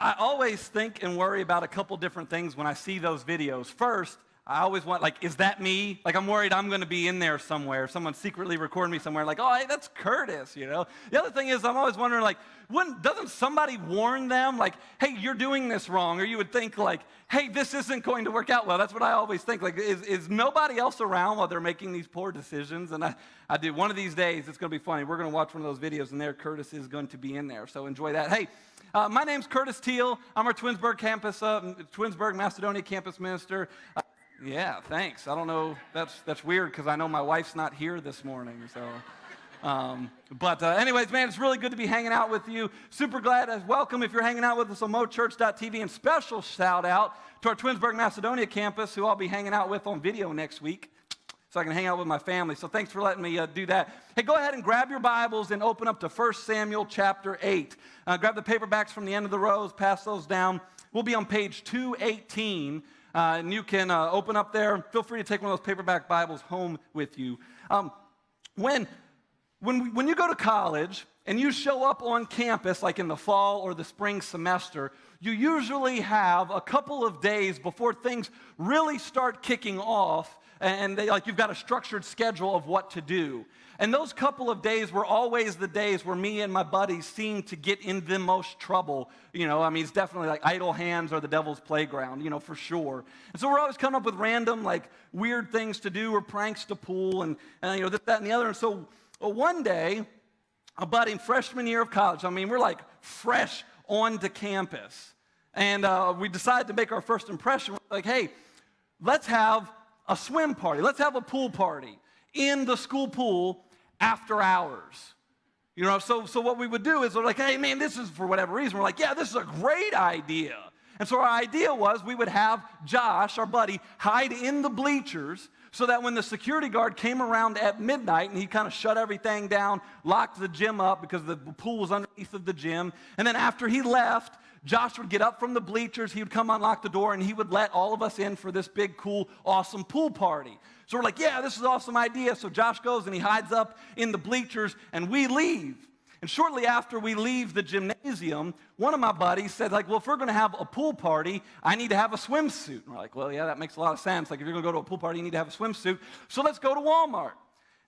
I always think and worry about a couple different things when I see those videos. First, I always want, like, is that me? Like, I'm worried I'm going to be in there somewhere. Someone secretly recording me somewhere, like, oh, hey, that's Curtis, you know? The other thing is I'm always wondering, like, doesn't somebody warn them, like, hey, you're doing this wrong? Or you would think, like, hey, this isn't going to work out well. That's what I always think. Like, is nobody else around while they're making these poor decisions? And I do. One of these days, it's going to be funny. We're going to watch one of those videos, and there Curtis is going to be in there. So enjoy that. Hey, my name's Curtis Teel. I'm our Twinsburg Macedonia campus minister. Yeah, thanks. I don't know. That's weird because I know my wife's not here this morning. So, anyways, man, it's really good to be hanging out with you. Super glad. Welcome if you're hanging out with us on mochurch.tv. And special shout out to our Twinsburg Macedonia campus, who I'll be hanging out with on video next week, so I can hang out with my family. So thanks for letting me do that. Hey, go ahead and grab your Bibles and open up to 1 Samuel chapter 8. Grab the paperbacks from the end of the rows, pass those down. We'll be on page 218. And you can open up there. Feel free to take one of those paperback Bibles home with you. When you go to college and you show up on campus, like in the fall or the spring semester, you usually have a couple of days before things really start kicking off, and you've got a structured schedule of what to do. And those couple of days were always the days where me and my buddies seemed to get in the most trouble. It's definitely like idle hands or the devil's playground, for sure. And so we're always coming up with random, like, weird things to do or pranks to pull and this, that, and the other. And so one day, a buddy, freshman year of college, we're like fresh onto campus. And we decided to make our first impression. We're like, hey, let's have a swim party. Let's have a pool party in the school pool after hours. So what we would do is we're like, hey, man, this is, for whatever reason, we're like, yeah, this is a great idea. And so our idea was we would have Josh, our buddy, hide in the bleachers so that when the security guard came around at midnight and he kind of shut everything down, locked the gym up because the pool was underneath of the gym, and then after he left, Josh would get up from the bleachers, he would come unlock the door, and he would let all of us in for this big, cool, awesome pool party. So we're like, yeah, this is an awesome idea. So Josh goes and he hides up in the bleachers, and we leave. And shortly after we leave the gymnasium, one of my buddies said, like, well, if we're going to have a pool party, I need to have a swimsuit. And we're like, well, yeah, that makes a lot of sense. Like, if you're going to go to a pool party, you need to have a swimsuit. So let's go to Walmart.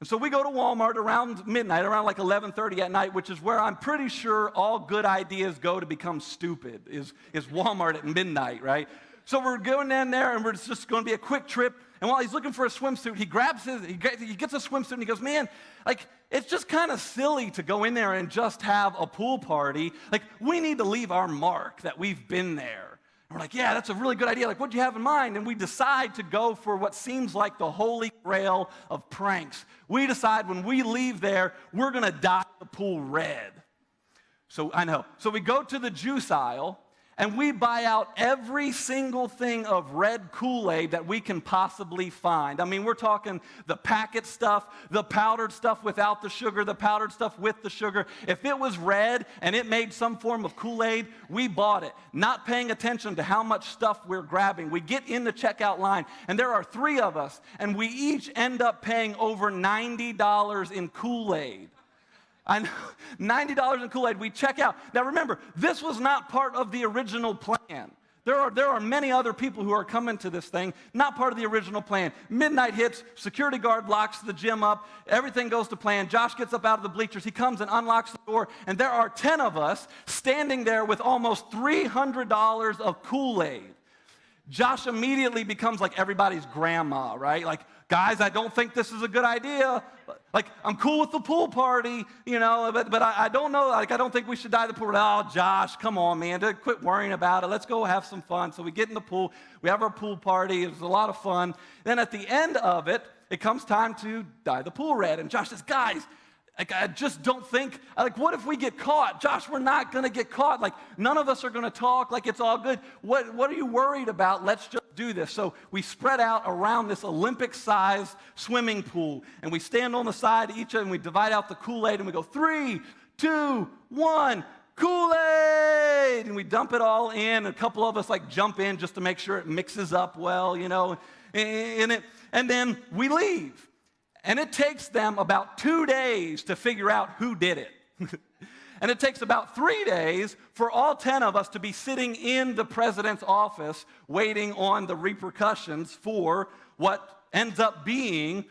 And so we go to Walmart around midnight, around like 11:30 at night, which is where I'm pretty sure all good ideas go to become stupid, is Walmart at midnight, right? So we're going in there, and it's just going to be a quick trip. And while he's looking for a swimsuit, he gets a swimsuit, and he goes, man, like, it's just kind of silly to go in there and just have a pool party. Like, we need to leave our mark that we've been there. And we're like, yeah, that's a really good idea. Like, what do you have in mind? And we decide to go for what seems like the holy grail of pranks. We decide when we leave there, we're going to dye the pool red. So we go to the juice aisle, and we buy out every single thing of red Kool-Aid that we can possibly find. We're talking the packet stuff, the powdered stuff without the sugar, the powdered stuff with the sugar. If it was red and it made some form of Kool-Aid, we bought it, not paying attention to how much stuff we're grabbing. We get in the checkout line, and there are 3 of us, and we each end up paying over $90 in Kool-Aid. I know, $90 in Kool-Aid, we check out. Now remember, this was not part of the original plan. There are many other people who are coming to this thing, not part of the original plan. Midnight hits, security guard locks the gym up, everything goes to plan. Josh gets up out of the bleachers, he comes and unlocks the door, and there are 10 of us standing there with almost $300 of Kool-Aid. Josh immediately becomes like everybody's grandma, right? Like, guys, I don't think this is a good idea. Like, I'm cool with the pool party, but I don't know. Like, I don't think we should dye the pool. Oh, Josh, come on, man. Quit worrying about it. Let's go have some fun. So we get in the pool. We have our pool party. It was a lot of fun. Then at the end of it, it comes time to dye the pool red. And Josh says, guys, like, I just don't think, like, what if we get caught? Josh, we're not going to get caught. Like, none of us are going to talk. Like, it's all good. What are you worried about? Let's just do this. So we spread out around this Olympic-sized swimming pool, and we stand on the side each other, and we divide out the Kool-Aid, and we go 3, 2, 1, Kool-Aid! And we dump it all in, and a couple of us, like, jump in just to make sure it mixes up well, and then we leave. And it takes them about 2 days to figure out who did it. And it takes about 3 days for all 10 of us to be sitting in the president's office waiting on the repercussions for what ends up being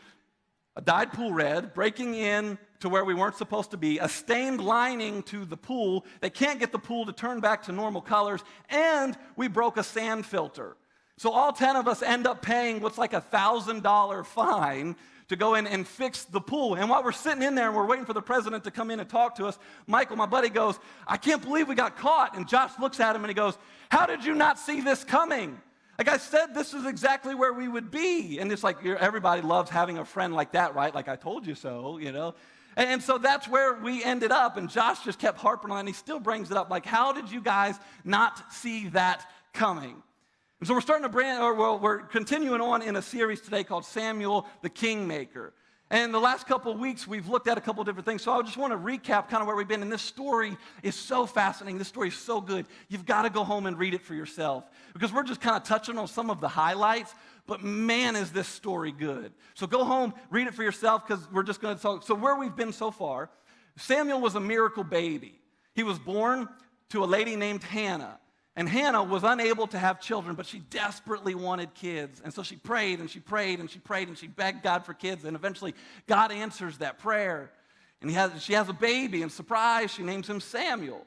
a dyed pool red, breaking in to where we weren't supposed to be, a stained lining to the pool. They can't get the pool to turn back to normal colors, and we broke a sand filter. So all 10 of us end up paying what's like a $1,000 fine to go in and fix the pool. And while we're sitting in there and we're waiting for the president to come in and talk to us, Michael, my buddy, goes, I can't believe we got caught. And Josh looks at him and he goes, how did you not see this coming? Like I said, this is exactly where we would be. And it's like everybody loves having a friend like that, right? Like I told you so, you know. And so that's where we ended up. And Josh just kept harping on it, and he still brings it up. Like, how did you guys not see that coming? And so we're continuing on in a series today called Samuel the Kingmaker. And the last couple of weeks, we've looked at a couple of different things. So I just want to recap kind of where we've been. And this story is so fascinating. This story is so good. You've got to go home and read it for yourself. Because we're just kind of touching on some of the highlights. But man, is this story good. So go home, read it for yourself, because we're just going to talk. So where we've been so far, Samuel was a miracle baby. He was born to a lady named Hannah. And Hannah was unable to have children, but she desperately wanted kids. And so she prayed and she prayed and she prayed and she begged God for kids. And eventually God answers that prayer. And she has a baby, and surprise, she names him Samuel.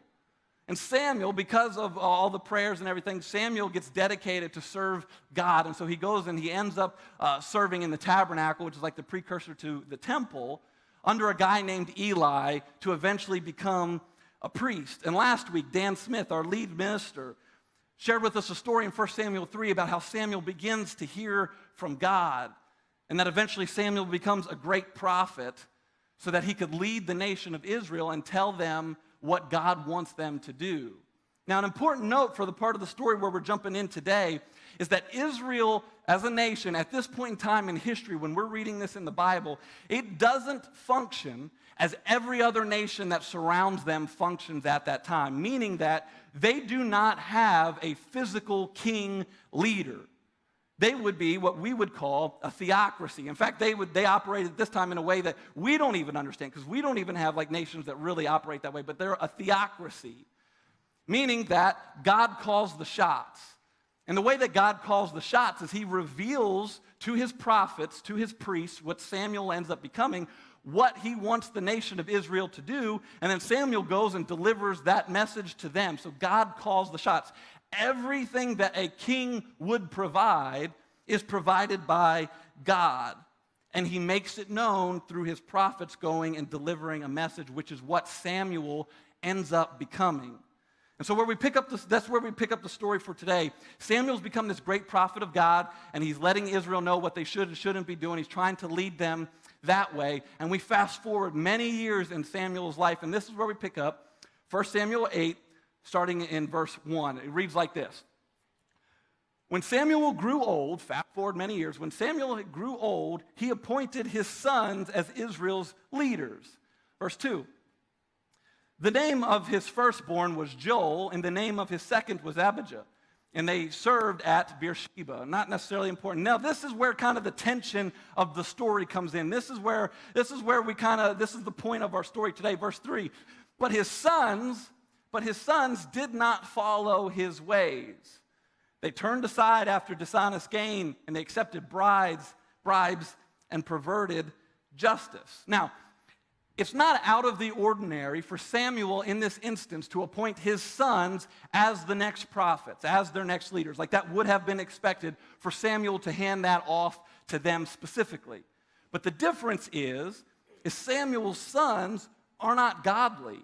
And Samuel, because of all the prayers and everything, Samuel gets dedicated to serve God. And so he goes and he ends up serving in the tabernacle, which is like the precursor to the temple, under a guy named Eli, to eventually become a priest. And last week, Dan Smith, our lead minister, shared with us a story in 1 Samuel 3 about how Samuel begins to hear from God, and that eventually Samuel becomes a great prophet so that he could lead the nation of Israel and tell them what God wants them to do. Now, an important note for the part of the story where we're jumping in today is that Israel as a nation, at this point in time in history, when we're reading this in the Bible, it doesn't function as every other nation that surrounds them functions at that time, meaning that they do not have a physical king leader. They would be what we would call a theocracy. In fact, they operated this time in a way that we don't even understand, because we don't even have like nations that really operate that way, but they're a theocracy, meaning that God calls the shots. And the way that God calls the shots is he reveals to his prophets, to his priests, what Samuel ends up becoming, what he wants the nation of Israel to do, and then Samuel goes and delivers that message to them. So God calls the shots. Everything that a king would provide is provided by God, and he makes it known through his prophets going and delivering a message, which is what Samuel ends up becoming. And so that's where we pick up the story for today. Samuel's become this great prophet of God, and he's letting Israel know what they should and shouldn't be doing. He's trying to lead them that way. And we fast forward many years in Samuel's life, and this is where we pick up 1 Samuel 8, starting in verse 1. It reads like this. When Samuel grew old, fast forward many years, when Samuel grew old, he appointed his sons as Israel's leaders. Verse 2. The name of his firstborn was Joel, and the name of his second was Abijah. And they served at Beersheba. Not necessarily important. Now, this is where kind of the tension of the story comes in. This is the point of our story today. Verse 3. But his sons did not follow his ways. They turned aside after dishonest gain, and they accepted bribes, and perverted justice. Now, it's not out of the ordinary for Samuel in this instance to appoint his sons as the next prophets, as their next leaders. Like that would have been expected for Samuel to hand that off to them specifically. But the difference is Samuel's sons are not godly.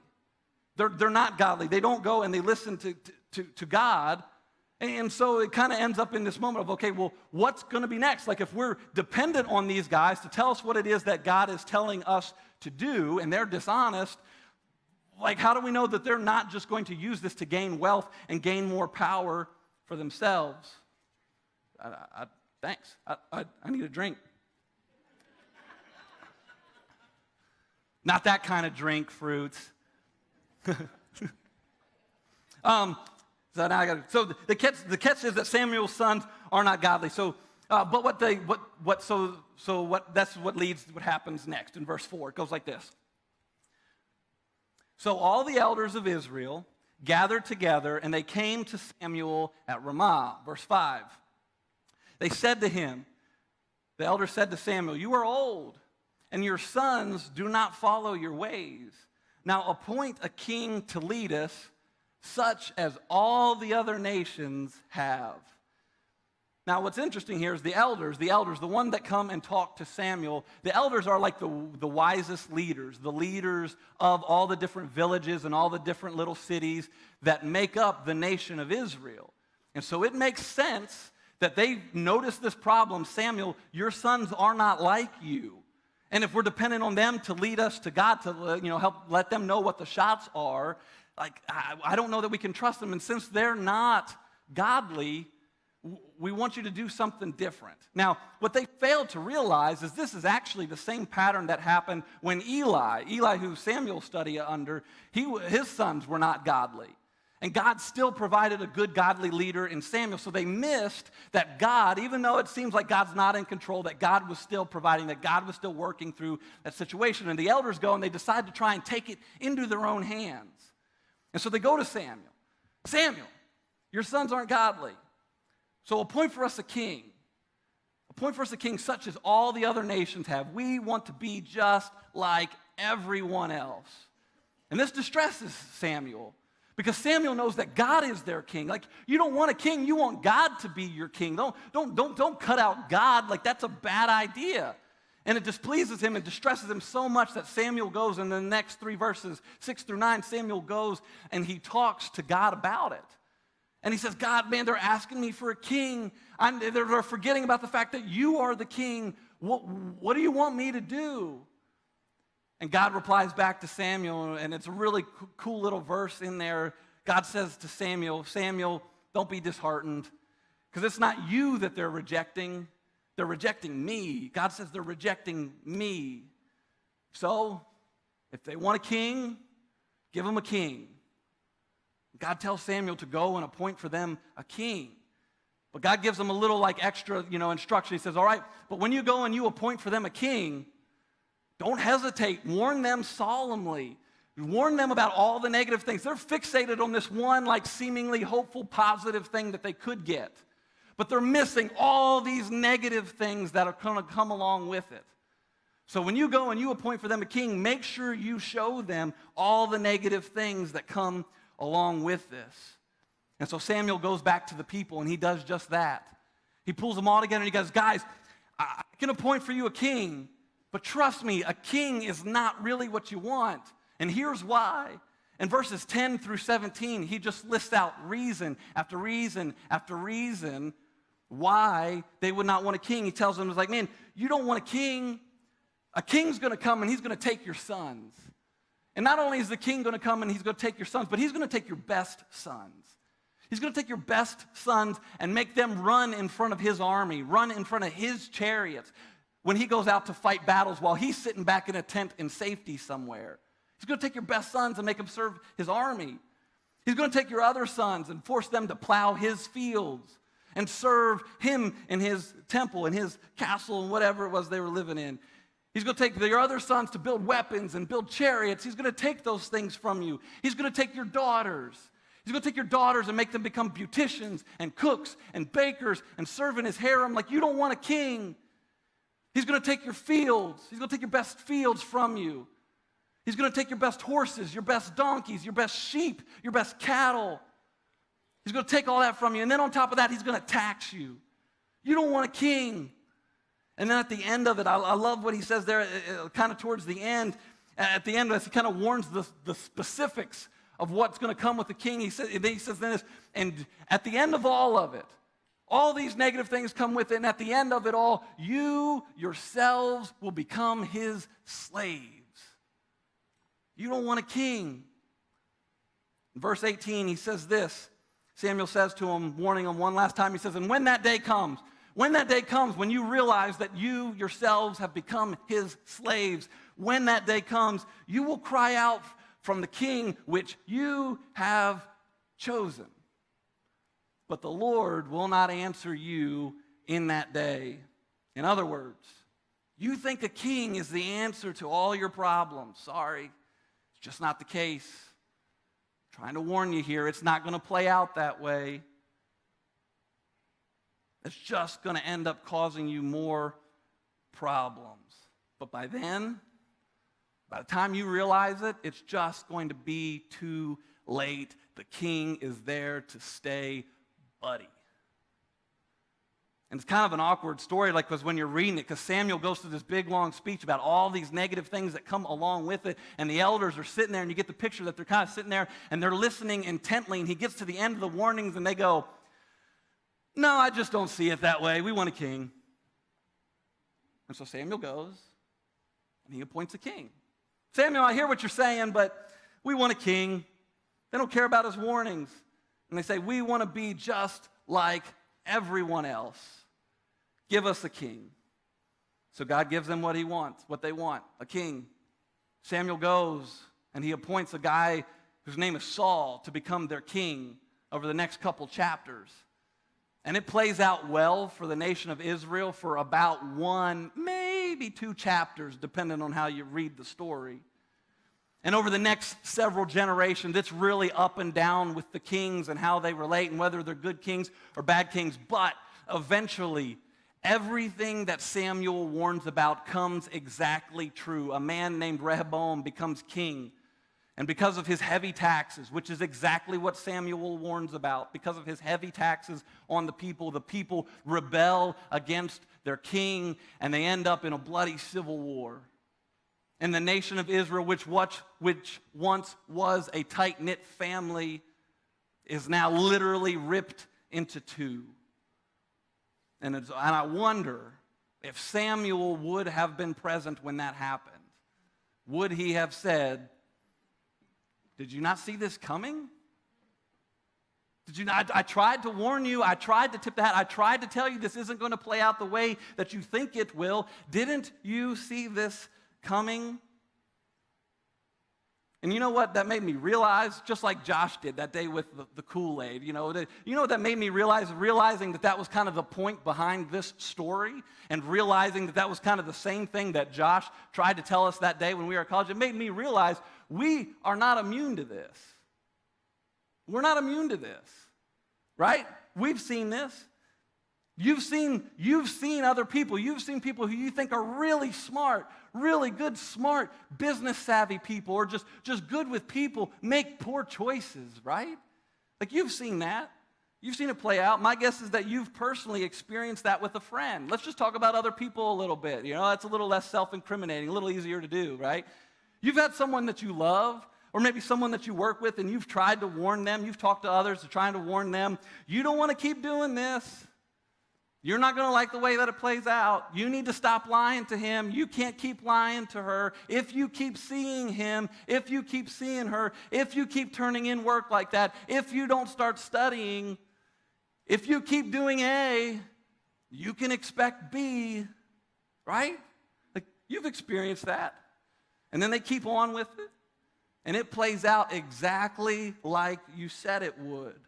They're not godly. They don't go and they listen to God. And so it kind of ends up in this moment of, okay, well, what's going to be next? Like if we're dependent on these guys to tell us what it is that God is telling us to do, and they're dishonest, like how do we know that they're not just going to use this to gain wealth and gain more power for themselves? Thanks. I need a drink. Not that kind of drink, fruits. So the catch is that Samuel's sons are not godly. So, that's what happens next in verse 4. It goes like this. So all the elders of Israel gathered together, and they came to Samuel at Ramah. Verse 5. They said to him, the elders said to Samuel, "You are old, and your sons do not follow your ways. Now appoint a king to lead us, such as all the other nations have." Now what's interesting here is the elders, the one that come and talk to Samuel, the elders are like the wisest leaders, the leaders of all the different villages and all the different little cities that make up the nation of Israel. And so it makes sense that they notice this problem. Samuel, your sons are not like you. And if we're dependent on them to lead us to God, to help let them know what the shots are, like I don't know that we can trust them. And since they're not godly, we want you to do something different. Now, what they failed to realize is this is actually the same pattern that happened when Eli, who Samuel studied under, his sons were not godly. And God still provided a good godly leader in Samuel. So they missed that God, even though it seems like God's not in control, that God was still providing, that God was still working through that situation. And the elders go and they decide to try and take it into their own hands. And so they go to Samuel. "Samuel, your sons aren't godly. So appoint for us a king. Appoint for us a king such as all the other nations have. We want to be just like everyone else." And this distresses Samuel, because Samuel knows that God is their king. Like, you don't want a king, you want God to be your king. Don't cut out God. Like, that's a bad idea. And it displeases him and distresses him so much that Samuel goes, in the next 3 verses, 6 through 9, Samuel goes and he talks to God about it. And he says, "God, man, they're asking me for a king. They're forgetting about the fact that you are the king. What do you want me to do?" And God replies back to Samuel, and it's a really cool little verse in there. God says to Samuel, "Samuel, don't be disheartened, because it's not you that they're rejecting. They're rejecting me." God says they're rejecting me. So, if they want a king, give them a king. God tells Samuel to go and appoint for them a king. But God gives them a little extra, instruction. He says, "All right, but when you go and you appoint for them a king, don't hesitate. Warn them solemnly. Warn them about all the negative things." They're fixated on this one seemingly hopeful, positive thing that they could get. But they're missing all these negative things that are going to come along with it. So when you go and you appoint for them a king, make sure you show them all the negative things that come along with this. And so Samuel goes back to the people, and he does just that. He pulls them all together, and he goes, "Guys, I can appoint for you a king, but trust me, a king is not really what you want. And here's why." In verses 10 through 17, he just lists out reason after reason after reason why they would not want a king. He tells them, it's like, "Man, you don't want a king. A king's going to come, and he's going to take your sons. And not only is the king going to come and he's going to take your sons, but he's going to take your best sons. He's going to take your best sons and make them run in front of his army, run in front of his chariots when he goes out to fight battles while he's sitting back in a tent in safety somewhere. He's going to take your best sons and make them serve his army. He's going to take your other sons and force them to plow his fields and serve him in his temple, in his castle, and whatever it was they were living in. He's going to take your other sons to build weapons and build chariots. He's going to take those things from you. He's going to take your daughters. He's going to take your daughters and make them become beauticians and cooks and bakers and serve in his harem like you don't want a king. He's going to take your fields. He's going to take your best fields from you. He's going to take your best horses, your best donkeys, your best sheep, your best cattle. He's going to take all that from you. And then on top of that, he's going to tax you. You don't want a king. And then at the end of it, I love what he says there, kind of towards the end. At the end of this, he kind of warns the specifics of what's going to come with the king. He says this, and at the end of all of it, all these negative things come with it, and at the end of it all, you yourselves will become his slaves. You don't want a king. In verse 18, he says this. Samuel says to him, warning him one last time, he says, "And when that day comes, when you realize that you yourselves have become his slaves, when that day comes, you will cry out from the king which you have chosen. But the Lord will not answer you in that day." In other words, you think a king is the answer to all your problems. Sorry, It's just not the case. I'm trying to warn you here, it's not going to play out that way. It's just going to end up causing you more problems. But by then, by the time you realize it, it's just going to be too late. The king is there to stay, buddy. And it's kind of an awkward story, like, because when you're reading it, because Samuel goes through this big, long speech about all these negative things that come along with it, and the elders are sitting there, and you get the picture that they're kind of sitting there, and they're listening intently, and he gets to the end of the warnings, and they go, no, I just don't see it that way. We want a king. And so Samuel goes, and he appoints a king. Samuel, I hear what you're saying, but we want a king. They don't care about his warnings. And they say, we want to be just like everyone else. Give us a king. So God gives them what he wants, what they want, a king. Samuel goes, and he appoints a guy whose name is Saul to become their king over the next couple chapters. And it plays out well for the nation of Israel for about 1, maybe 2 chapters, depending on how you read the story. And over the next several generations, it's really up and down with the kings and how they relate and whether they're good kings or bad kings. But eventually, everything that Samuel warns about comes exactly true. A man named Rehoboam becomes king. And because of his heavy taxes, which is exactly what Samuel warns about, because of his heavy taxes on the people rebel against their king, and they end up in a bloody civil war. And the nation of Israel, which once was a tight-knit family, is now literally ripped into 2. And I wonder if Samuel would have been present when that happened. Would he have said, did you not see this coming? Did you not? I tried to warn you. I tried to tip the hat. I tried to tell you this isn't going to play out the way that you think it will. Didn't you see this coming? And you know what that made me realize? Just like Josh did that day with the Kool-Aid. You know what that made me realize? Realizing that was kind of the point behind this story, and realizing that was kind of the same thing that Josh tried to tell us that day when we were at college. It made me realize we are not immune to this. We're not immune to this, right? We've seen this. You've seen other people. You've seen people who you think are really smart, really good, smart, business-savvy people, or just good with people, make poor choices, right? Like, you've seen that. You've seen it play out. My guess is that you've personally experienced that with a friend. Let's just talk about other people a little bit. You know, that's a little less self-incriminating, a little easier to do, right? You've had someone that you love, or maybe someone that you work with, and you've tried to warn them. You've talked to others trying to warn them. You don't want to keep doing this. You're not going to like the way that it plays out. You need to stop lying to him. You can't keep lying to her. If you keep seeing him, if you keep seeing her, if you keep turning in work like that, if you don't start studying, if you keep doing A, you can expect B, right? Like, you've experienced that. And then they keep on with it, and it plays out exactly like you said it would.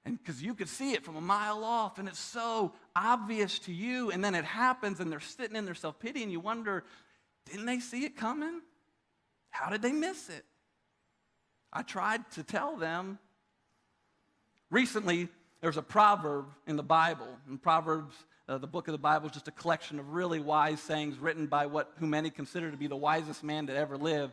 And because you could see it from a mile off, and it's so obvious to you, and then it happens, and they're sitting in their self-pity, and you wonder, didn't they see it coming? How did they miss it? I tried to tell them. Recently, there's a proverb in the Bible, and Proverbs, the book of the Bible, is just a collection of really wise sayings written by who many consider to be the wisest man that ever lived.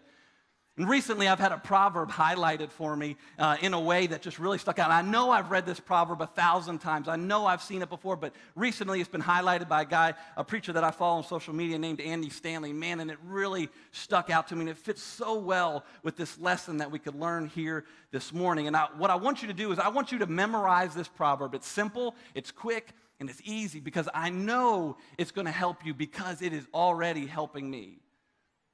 And recently, I've had a proverb highlighted for me in a way that just really stuck out. And I know I've read this proverb 1,000 times. I know I've seen it before, but recently it's been highlighted by a preacher that I follow on social media named Andy Stanley. Man, and it really stuck out to me, and it fits so well with this lesson that we could learn here this morning. And what I want you to do is I want you to memorize this proverb. It's simple, it's quick, and it's easy, because I know it's going to help you, because it is already helping me.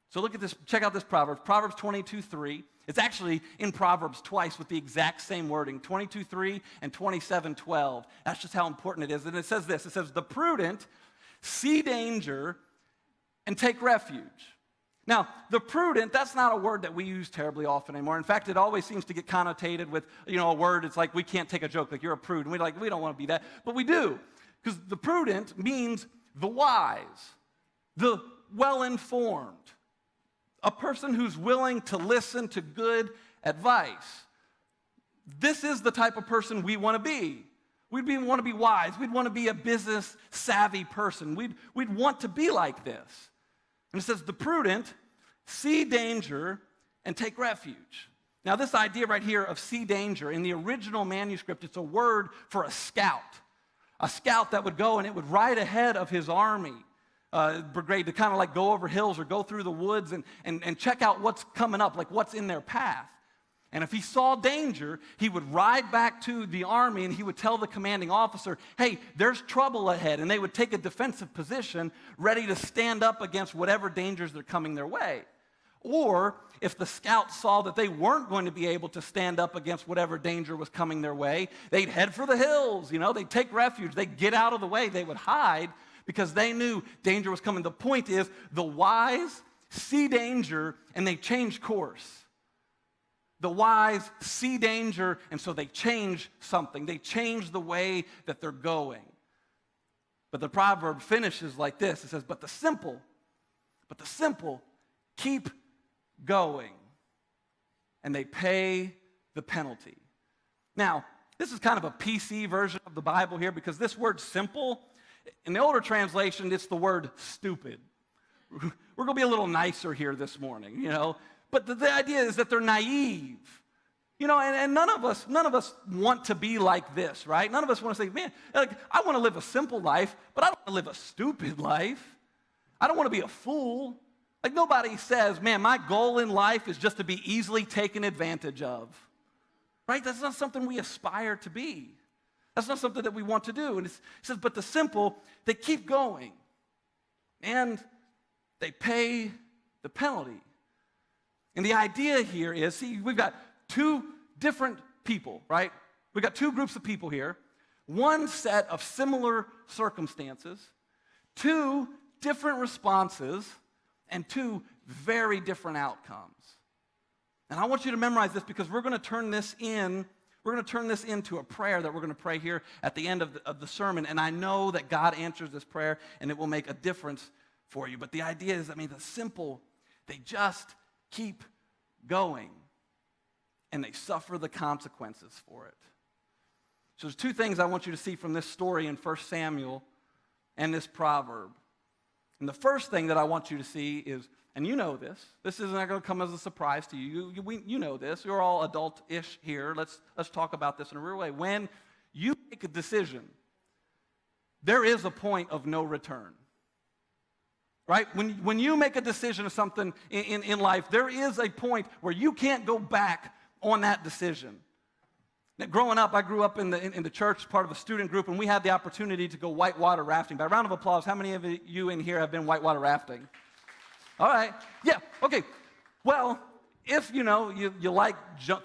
So look at this, check out this proverb, Proverbs 22:3. It's actually in Proverbs twice with the exact same wording, 22:3 and 27:12. That's just how important it is. And it says this, it says, the prudent see danger and take refuge. Now, the prudent, that's not a word that we use terribly often anymore. In fact, it always seems to get connotated with, a word, it's like we can't take a joke, like you're a prude. And we don't want to be that, but we do. Because the prudent means the wise, the well-informed, a person who's willing to listen to good advice. This is the type of person we want to be. We'd want to be wise. We'd want to be a business-savvy person. We'd want to be like this. And it says, the prudent see danger and take refuge. Now, this idea right here of see danger, in the original manuscript, it's a word for a scout. A scout that would go and it would ride ahead of his army brigade to kind of like go over hills or go through the woods and check out what's coming up, like what's in their path. And if he saw danger, he would ride back to the army and he would tell the commanding officer, hey, there's trouble ahead. And they would take a defensive position ready to stand up against whatever dangers that are coming their way. Or if the scouts saw that they weren't going to be able to stand up against whatever danger was coming their way, they'd head for the hills, they'd take refuge, they'd get out of the way, they would hide because they knew danger was coming. The point is, the wise see danger and they change course. The wise see danger, and so they change something. They change the way that they're going. But the proverb finishes like this. It says, but the simple keep going, and they pay the penalty. Now, this is kind of a PC version of the Bible here, because this word simple, in the older translation, it's the word stupid. We're going to be a little nicer here this morning, But the idea is that they're naive. And none of us want to be like this, right? None of us want to say, man, I want to live a simple life, but I don't want to live a stupid life. I don't want to be a fool. Like nobody says, man, my goal in life is just to be easily taken advantage of. Right? That's not something we aspire to be. That's not something that we want to do. And it says, but the simple, they keep going. And they pay the penalty. And the idea here is, see, we've got two different people, right? We've got two groups of people here. One set of similar circumstances, two different responses, and two very different outcomes. And I want you to memorize this because we're going to turn this into a prayer that we're going to pray here at the end of the sermon. And I know that God answers this prayer and it will make a difference for you. But the idea is, the simple, they just keep going, and they suffer the consequences for it. So there's two things I want you to see from this story in 1 Samuel and this proverb. And the first thing that I want you to see is, and you know this isn't going to come as a surprise to you. You know this. You're all adult-ish here. Let's talk about this in a real way. When you make a decision, there is a point of no return. Right? When you make a decision of something in life, there is a point where you can't go back on that decision. Now, growing up, I grew up in the church, part of a student group, and we had the opportunity to go whitewater rafting. By a round of applause, how many of you in here have been whitewater rafting? All right. Yeah. Okay. Well, if you like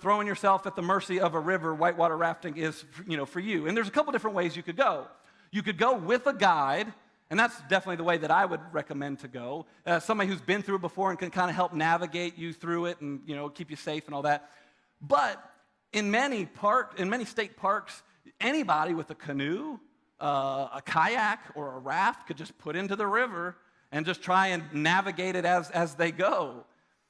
throwing yourself at the mercy of a river, whitewater rafting is for you. And there's a couple different ways you could go. You could go with a guide. And that's definitely the way that I would recommend to go. Somebody who's been through it before and can kind of help navigate you through it and keep you safe and all that. But in many state parks, anybody with a canoe, a kayak, or a raft could just put into the river and just try and navigate it as they go.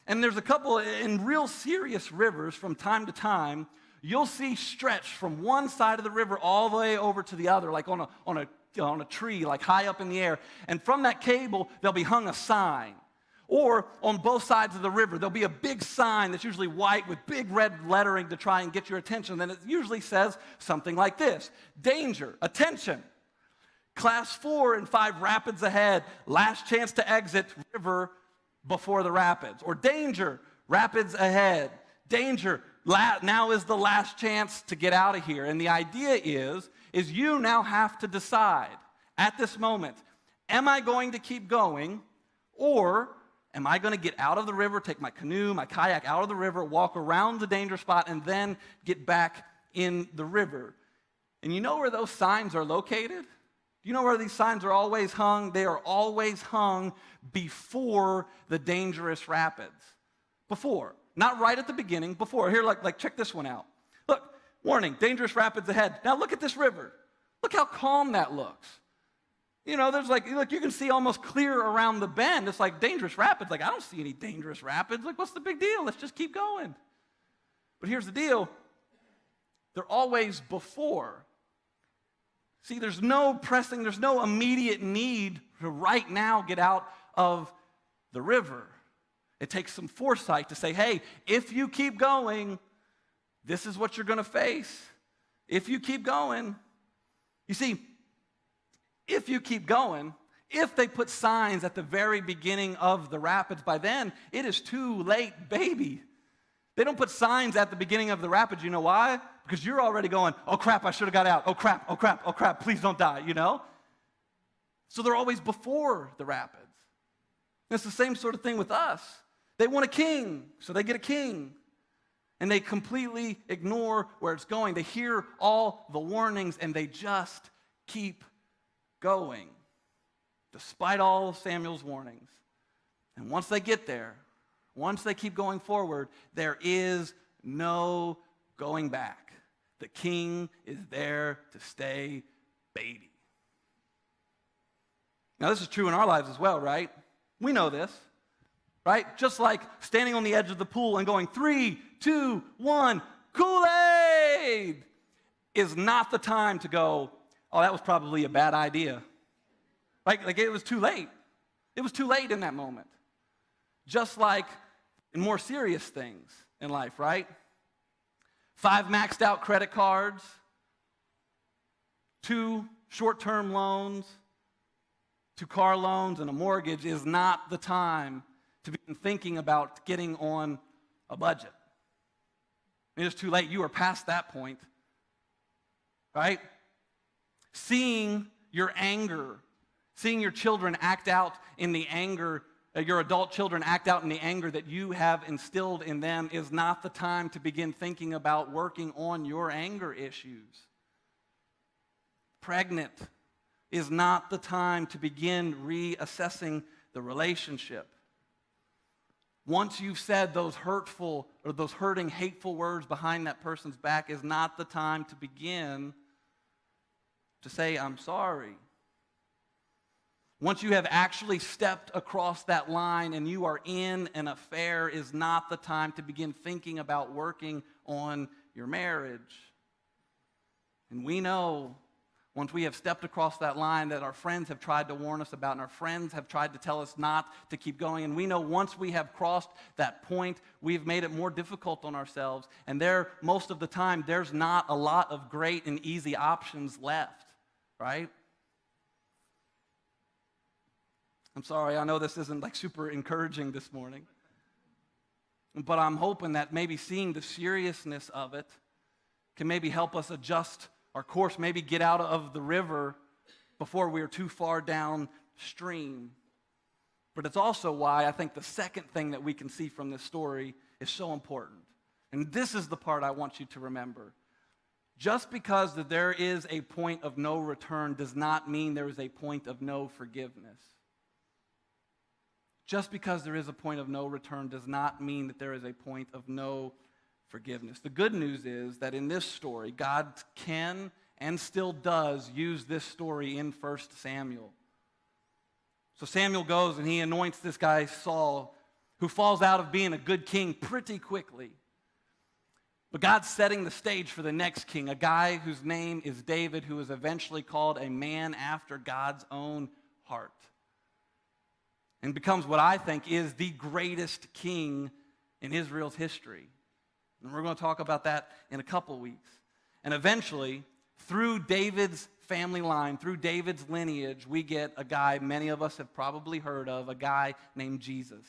And there's a couple in real serious rivers from time to time. You'll see stretched from one side of the river all the way over to the other, like on a tree, like high up in the air. And from that cable, there'll be hung a sign. Or on both sides of the river, there'll be a big sign that's usually white with big red lettering to try and get your attention. Then it usually says something like this: danger, attention, class 4 and 5 rapids ahead, last chance to exit river before the rapids. Or danger, rapids ahead, danger, now is the last chance to get out of here. And the idea is you now have to decide at this moment, am I going to keep going, or am I going to get out of the river, take my canoe, my kayak out of the river, walk around the danger spot, and then get back in the river? And you know where those signs are located? Do you know where these signs are always hung? They are always hung before the dangerous rapids. Before. Not right at the beginning, before. Here, like check this one out. Look, warning, dangerous rapids ahead. Now look at this river. Look how calm that looks. There's like, look, you can see almost clear around the bend. It's like dangerous rapids. Like, I don't see any dangerous rapids. Like, what's the big deal? Let's just keep going. But here's the deal. They're always before. See, there's no immediate need to right now get out of the river. It takes some foresight to say, hey, if you keep going, this is what you're going to face. If you keep going. You see, if you keep going, if they put signs at the very beginning of the rapids, by then, it is too late, baby. They don't put signs at the beginning of the rapids. You know why? Because you're already going, oh crap, I should have got out. Oh crap, oh crap, oh crap, please don't die, So they're always before the rapids. And it's the same sort of thing with us. They want a king, so they get a king. And they completely ignore where it's going. They hear all the warnings, and they just keep going, despite all of Samuel's warnings. And once they get there, once they keep going forward, there is no going back. The king is there to stay, baby. Now, this is true in our lives as well, right? We know this, right? Just like standing on the edge of the pool and going, 3, 2, 1, Kool-Aid is not the time to go, oh, that was probably a bad idea. Like it was too late. It was too late in that moment. Just like in more serious things in life, right? 5 maxed out credit cards, 2 short-term loans, 2 car loans, and a mortgage is not the time to be thinking about getting on a budget. It is too late. You are past that point, right? Seeing your anger, seeing your children act out in the anger, your adult children act out in the anger that you have instilled in them is not the time to begin thinking about working on your anger issues. Pregnant is not the time to begin reassessing the relationship. Once you've said those hurtful or those hurting, hateful words behind that person's back is not the time to begin to say, I'm sorry. Once you have actually stepped across that line and you are in an affair is not the time to begin thinking about working on your marriage. And we know once we have stepped across that line that our friends have tried to warn us about and our friends have tried to tell us not to keep going. And we know once we have crossed that point, we've made it more difficult on ourselves. And most of the time, there's not a lot of great and easy options left, right? I'm sorry, I know this isn't like super encouraging this morning. But I'm hoping that maybe seeing the seriousness of it can maybe help us adjust our course, maybe get out of the river before we are too far downstream. But it's also why I think the second thing that we can see from this story is so important. And this is the part I want you to remember. Just because that there is a point of no return does not mean there is a point of no forgiveness. Just because there is a point of no return does not mean that there is a point of no forgiveness. The good news is that in this story, God can and still does use this story in 1 Samuel. So Samuel goes and he anoints this guy Saul, who falls out of being a good king pretty quickly. But God's setting the stage for the next king, a guy whose name is David, who is eventually called a man after God's own heart. And becomes what I think is the greatest king in Israel's history. And we're going to talk about that in a couple weeks. And eventually, through David's family line, through David's lineage, we get a guy many of us have probably heard of, a guy named Jesus,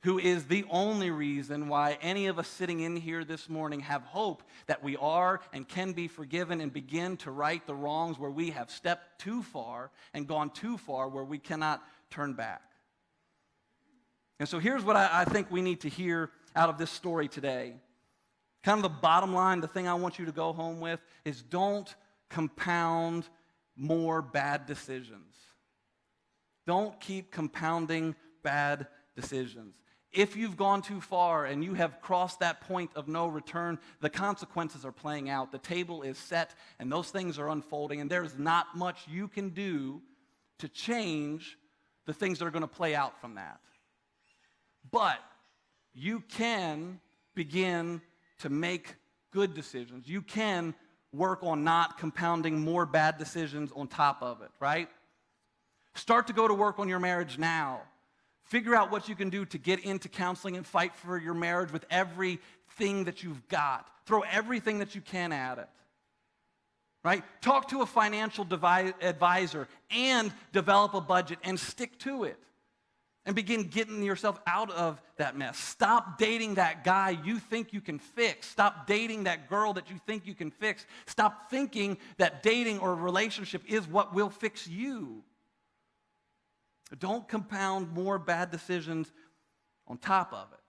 who is the only reason why any of us sitting in here this morning have hope that we are and can be forgiven and begin to right the wrongs where we have stepped too far and gone too far where we cannot turn back. And so here's what I think we need to hear out of this story today. Kind of the bottom line, the thing I want you to go home with is don't compound more bad decisions. Don't keep compounding bad decisions. If you've gone too far and you have crossed that point of no return, the consequences are playing out. The table is set and those things are unfolding and there's not much you can do to change the things that are going to play out from that. But you can begin to make good decisions. You can work on not compounding more bad decisions on top of it, right? Start to go to work on your marriage now. Figure out what you can do to get into counseling and fight for your marriage with everything that you've got. Throw everything that you can at it, right? Talk to a financial advisor and develop a budget and stick to it. And begin getting yourself out of that mess. Stop dating that guy you think you can fix. Stop dating that girl that you think you can fix. Stop thinking that dating or a relationship is what will fix you. Don't compound more bad decisions on top of it.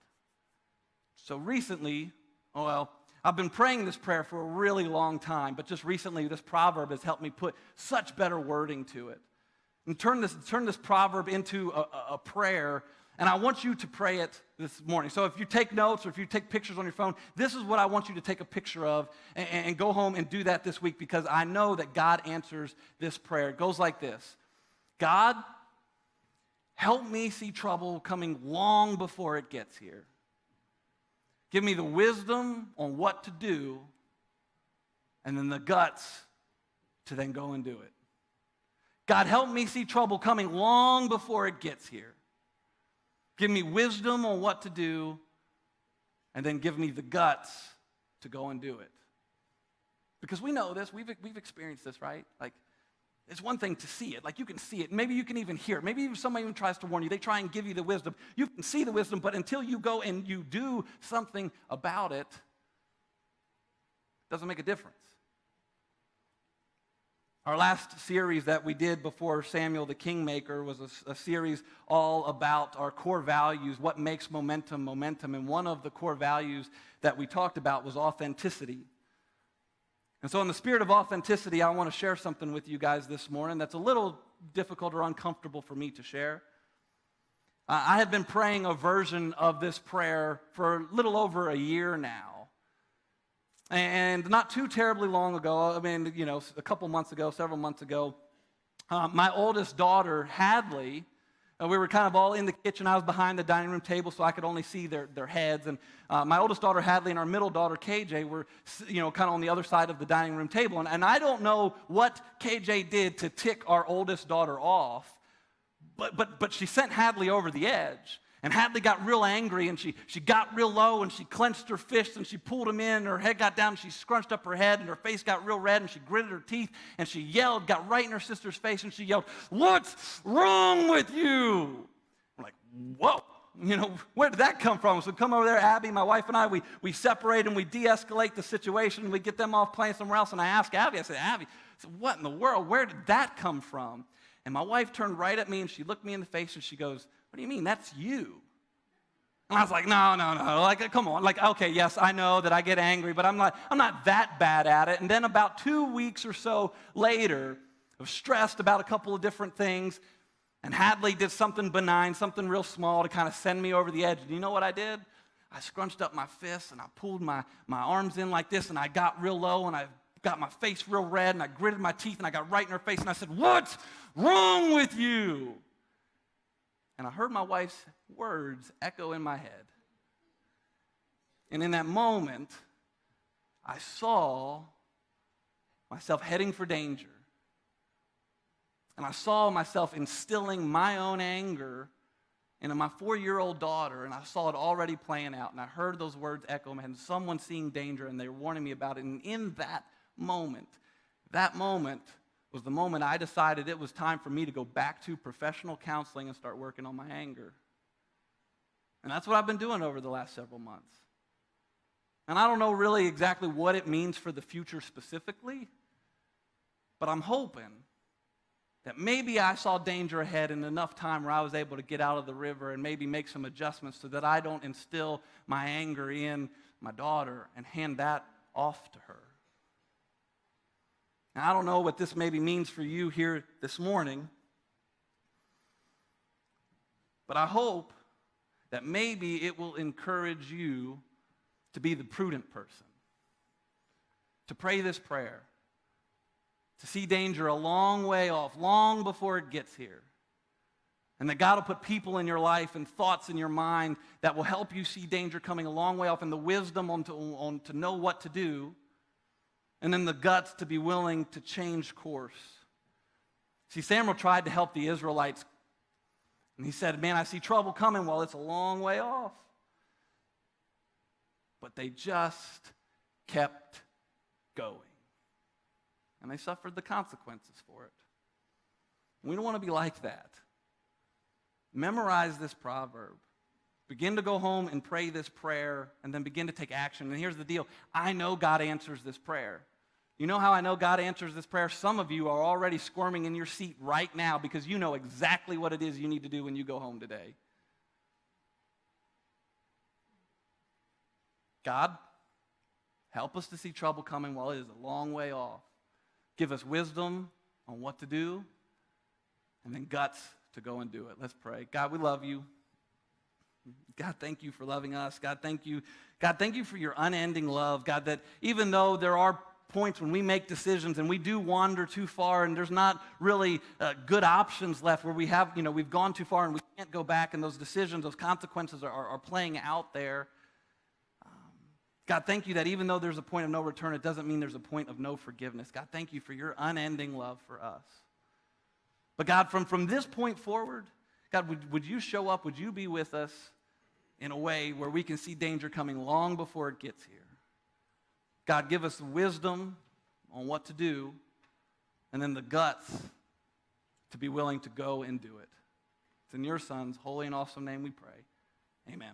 So recently, I've been praying this prayer for a really long time, but just recently this proverb has helped me put such better wording to it. And turn this proverb into a prayer, and I want you to pray it this morning. So if you take notes or if you take pictures on your phone, this is what I want you to take a picture of and go home and do that this week, because I know that God answers this prayer. It goes like this: God, help me see trouble coming long before it gets here. Give me the wisdom on what to do, and then the guts to then go and do it. God, help me see trouble coming long before it gets here. Give me wisdom on what to do, and then give me the guts to go and do it. Because we know this, we've experienced this, right? Like, it's one thing to see it. Like, you can see it. Maybe you can even hear it. Maybe if somebody even tries to warn you, they try and give you the wisdom. You can see the wisdom, but until you go and you do something about it, it doesn't make a difference. Our last series that we did before Samuel the Kingmaker was a series all about our core values, what makes momentum. And one of the core values that we talked about was authenticity. And so in the spirit of authenticity, I want to share something with you guys this morning that's a little difficult or uncomfortable for me to share. I have been praying a version of this prayer for a little over a year now. And not too terribly long ago, a couple months ago, several months ago, my oldest daughter, Hadley, we were kind of all in the kitchen. I was behind the dining room table, so I could only see their heads. And my oldest daughter, Hadley, and our middle daughter, KJ, were kind of on the other side of the dining room table. And I don't know what KJ did to tick our oldest daughter off, but she sent Hadley over the edge. And Hadley got real angry, and she got real low, and she clenched her fists, and she pulled them in, and her head got down, and she scrunched up her head, and her face got real red, and she gritted her teeth, and she yelled, got right in her sister's face, and she yelled, "What's wrong with you?" I'm like, whoa, where did that come from? So come over there, Abby, my wife and I, we separate, and we de-escalate the situation, and we get them off playing somewhere else, and I ask Abby, I said, Abby, what in the world, where did that come from? And my wife turned right at me, and she looked me in the face, and she goes, "What do you mean? That's you." And I was like, no. Like, come on. Like, okay, yes, I know that I get angry, but I'm not that bad at it. And then about 2 weeks or so later, I was stressed about a couple of different things, and Hadley did something benign, something real small to kind of send me over the edge. And you know what I did? I scrunched up my fists, and I pulled my arms in like this, and I got real low, and I got my face real red, and I gritted my teeth, and I got right in her face, and I said, "What's wrong with you?" And I heard my wife's words echo in my head. And in that moment, I saw myself heading for danger. And I saw myself instilling my own anger into my 4-year-old daughter, and I saw it already playing out. And I heard those words echo in my head, and someone seeing danger, and they were warning me about it. And in that moment was the moment I decided it was time for me to go back to professional counseling and start working on my anger. And that's what I've been doing over the last several months. And I don't know really exactly what it means for the future specifically, but I'm hoping that maybe I saw danger ahead in enough time where I was able to get out of the river and maybe make some adjustments so that I don't instill my anger in my daughter and hand that off to her. Now, I don't know what this maybe means for you here this morning, but I hope that maybe it will encourage you to be the prudent person, to pray this prayer, to see danger a long way off, long before it gets here. And that God will put people in your life and thoughts in your mind that will help you see danger coming a long way off, and the wisdom to know what to do, and then the guts to be willing to change course. See, Samuel tried to help the Israelites, and he said, man, I see trouble coming. Well, it's a long way off. But they just kept going. And they suffered the consequences for it. We don't want to be like that. Memorize this proverb. Begin to go home and pray this prayer, and then begin to take action. And here's the deal. I know God answers this prayer. You know how I know God answers this prayer? Some of you are already squirming in your seat right now because you know exactly what it is you need to do when you go home today. God, help us to see trouble coming while it is a long way off. Give us wisdom on what to do, and then guts to go and do it. Let's pray. God, we love you. God, thank you for loving us. God, thank you. God, thank you for your unending love. God, that even though there are points when we make decisions and we do wander too far and there's not really good options left where we have, we've gone too far and we can't go back, and those decisions, those consequences are playing out there. God, thank you that even though there's a point of no return, it doesn't mean there's a point of no forgiveness. God, thank you for your unending love for us. But God, from this point forward, God, would you show up? Would you be with us in a way where we can see danger coming long before it gets here? God, give us wisdom on what to do, and then the guts to be willing to go and do it. It's in your Son's holy and awesome name we pray. Amen.